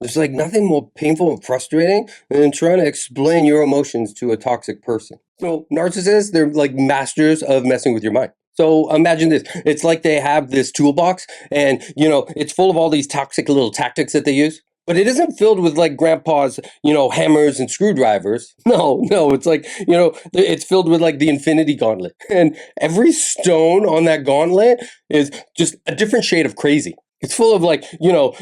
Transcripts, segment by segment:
There's like nothing more painful and frustrating than trying to explain your emotions to a toxic person. So narcissists, they're like masters of messing with your mind. So imagine this. It's like they have this toolbox and, it's full of all these toxic little tactics that they use. But it isn't filled with like grandpa's, hammers and screwdrivers. No, no, it's like, it's filled with like the infinity gauntlet. And every stone on that gauntlet is just a different shade of crazy. It's full of like,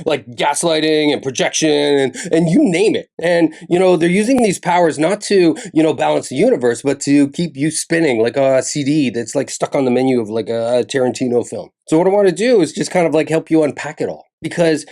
like gaslighting and projection and you name it. And, they're using these powers not to, balance the universe, but to keep you spinning like a CD that's like stuck on the menu of like a Tarantino film. So what I want to do is just kind of like help you unpack it all. Because,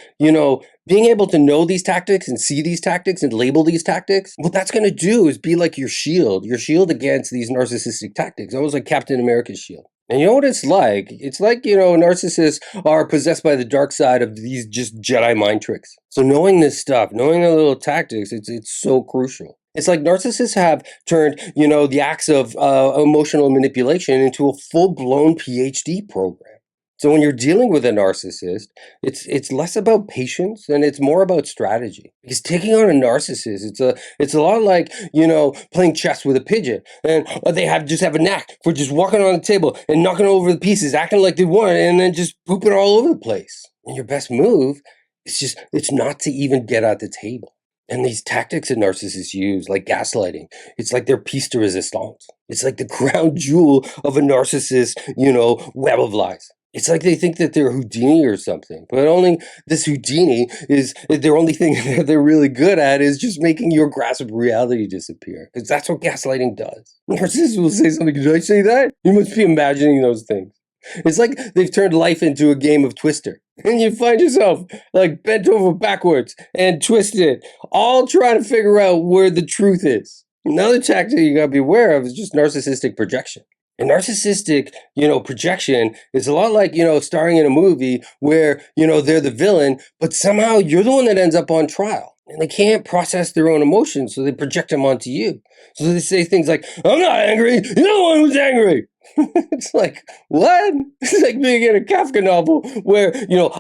being able to know these tactics and see these tactics and label these tactics, what that's going to do is be like your shield against these narcissistic tactics, almost like Captain America's shield. And you know what it's like? It's like, narcissists are possessed by the dark side of these just Jedi mind tricks. So knowing this stuff, knowing the little tactics, it's so crucial. It's like narcissists have turned, the acts of emotional manipulation into a full-blown PhD program. So when you're dealing with a narcissist, it's less about patience and it's more about strategy. Because taking on a narcissist, it's a lot like, playing chess with a pigeon. And they just have a knack for just walking on the table and knocking over the pieces, acting like they won, and then just pooping all over the place. And your best move it's not to even get at the table. And these tactics that narcissists use, like gaslighting, it's like their piece de resistance. It's like the crown jewel of a narcissist, web of lies. It's like they think that they're Houdini or something, but only this Houdini is their only thing that they're really good at is just making your grasp of reality disappear. Because that's what gaslighting does. Narcissists will say something, did I say that? You must be imagining those things. It's like they've turned life into a game of Twister. And you find yourself like bent over backwards and twisted, all trying to figure out where the truth is. Another tactic you gotta be aware of is just narcissistic projection. And narcissistic, projection is a lot like, starring in a movie where, they're the villain, but somehow you're the one that ends up on trial. And they can't process their own emotions, so they project them onto you. So they say things like, I'm not angry, you're the one who's angry. It's like, what? It's like being in a Kafka novel where,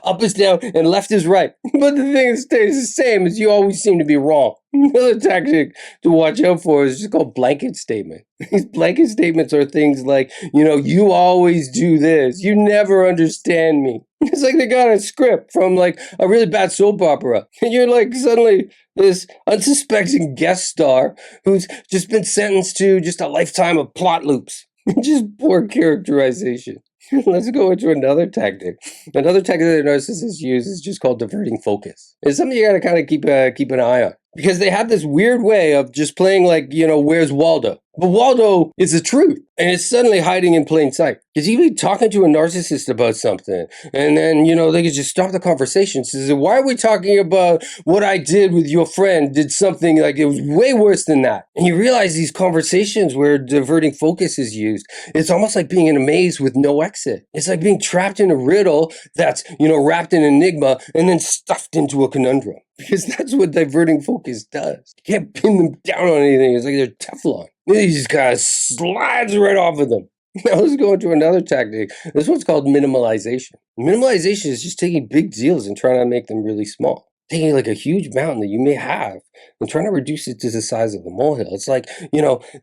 up is down and left is right. But the thing stays the same is you always seem to be wrong. Another tactic to watch out for is just called blanket statement. These blanket statements are things like, you always do this. You never understand me. It's like they got a script from like a really bad soap opera. And you're like suddenly this unsuspecting guest star who's just been sentenced to just a lifetime of plot loops. Just poor characterization. Let's go into another tactic. Another tactic that narcissists use is just called diverting focus. It's something you got to kind of keep an eye on. Because they have this weird way of just playing like, where's Waldo? But Waldo is the truth, and it's suddenly hiding in plain sight. Because you be talking to a narcissist about something, and then, they could just stop the conversation. Says, why are we talking about what I did with your friend did something like it was way worse than that? And you realize these conversations where diverting focus is used, it's almost like being in a maze with no exit. It's like being trapped in a riddle that's, wrapped in enigma and then stuffed into a conundrum. Because that's what diverting focus does. You can't pin them down on anything. It's like they're Teflon. He just kind of slides right off of them. Now let's go into another tactic. This one's called minimalization. Minimalization is just taking big deals and trying to make them really small. Taking like a huge mountain that you may have and trying to reduce it to the size of a molehill. It's like,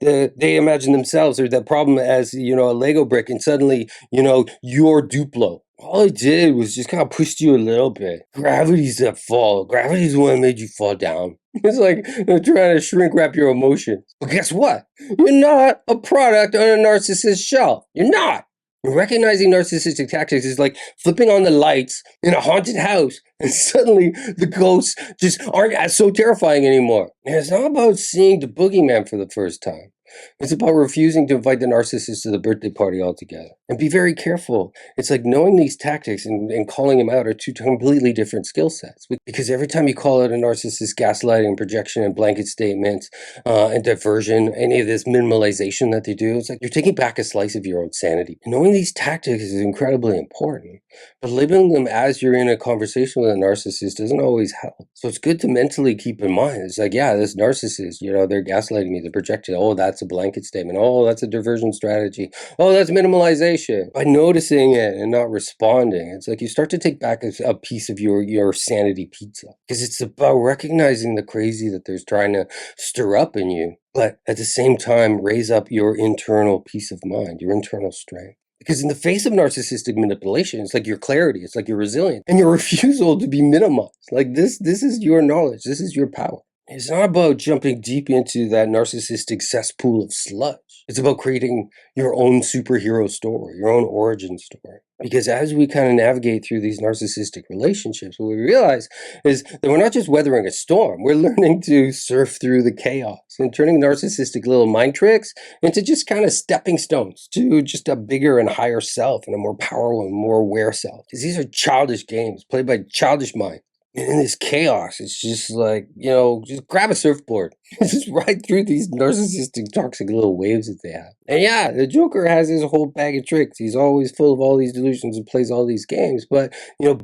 they imagine themselves or that problem as, a Lego brick and suddenly, you're Duplo. All it did was just kind of pushed you a little bit. Gravity's at fault. Gravity's the one that made you fall down. It's like they're trying to shrink wrap your emotions. But guess what? You're not a product on a narcissist's shelf. You're not. Recognizing narcissistic tactics is like flipping on the lights in a haunted house and suddenly the ghosts just aren't as so terrifying anymore. And it's not about seeing the boogeyman for the first time. It's about refusing to invite the narcissist to the birthday party altogether. And be very careful. It's like knowing these tactics and calling them out are two completely different skill sets. Because every time you call out a narcissist, gaslighting, projection, and blanket statements, and diversion, any of this minimalization that they do, it's like you're taking back a slice of your own sanity. And knowing these tactics is incredibly important. But labeling them as you're in a conversation with a narcissist doesn't always help. So it's good to mentally keep in mind. It's like, yeah, this narcissist, they're gaslighting me, they're projecting. Oh, that's that's a blanket statement. Oh, that's a diversion strategy. Oh, that's minimalization. By noticing it and not responding, it's like you start to take back a piece of your sanity pizza, because it's about recognizing the crazy that there's trying to stir up in you, but at the same time raise up your internal peace of mind, your internal strength. Because in the face of narcissistic manipulation, it's like your clarity, it's like your resilience, and your refusal to be minimized. Like this is your knowledge, this is your power. It's not about jumping deep into that narcissistic cesspool of sludge. It's about creating your own superhero story, your own origin story. Because as we kind of navigate through these narcissistic relationships, what we realize is that we're not just weathering a storm, we're learning to surf through the chaos and turning narcissistic little mind tricks into just kind of stepping stones to just a bigger and higher self and a more powerful and more aware self. Because these are childish games played by childish minds. And in this chaos, it's just like, just grab a surfboard. Just ride through these narcissistic, toxic little waves that they have. And yeah, the Joker has his whole bag of tricks. He's always full of all these delusions and plays all these games. But,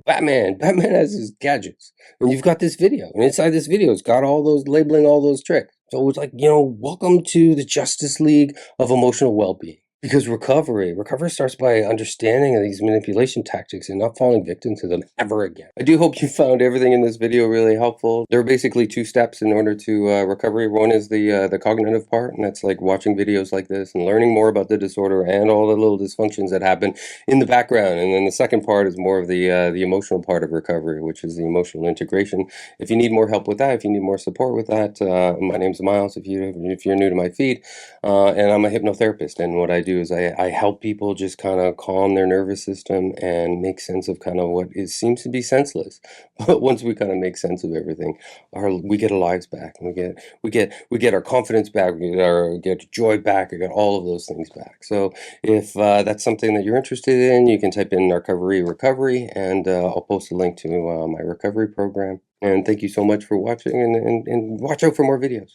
Batman has his gadgets. And you've got this video. And inside this video, it's got all those, labeling all those tricks. So it's like, welcome to the Justice League of emotional well-being. Because recovery starts by understanding these manipulation tactics and not falling victim to them ever again. I do hope you found everything in this video really helpful. There are basically 2 steps in order to recovery. One is the cognitive part, and that's like watching videos like this and learning more about the disorder and all the little dysfunctions that happen in the background. And then the second part is more of the emotional part of recovery, which is the emotional integration. If you need more help with that, if you need more support with that, my name's Miles. If you're new to my feed, and I'm a hypnotherapist, and what I do is I help people just kind of calm their nervous system and make sense of kind of what seems to be senseless. But once we kind of make sense of everything, we get our lives back, and we get our confidence back, we get joy back, we get all of those things back. So if that's something that you're interested in, you can type in recovery, and I'll post a link to my recovery program. And thank you so much for watching, and watch out for more videos.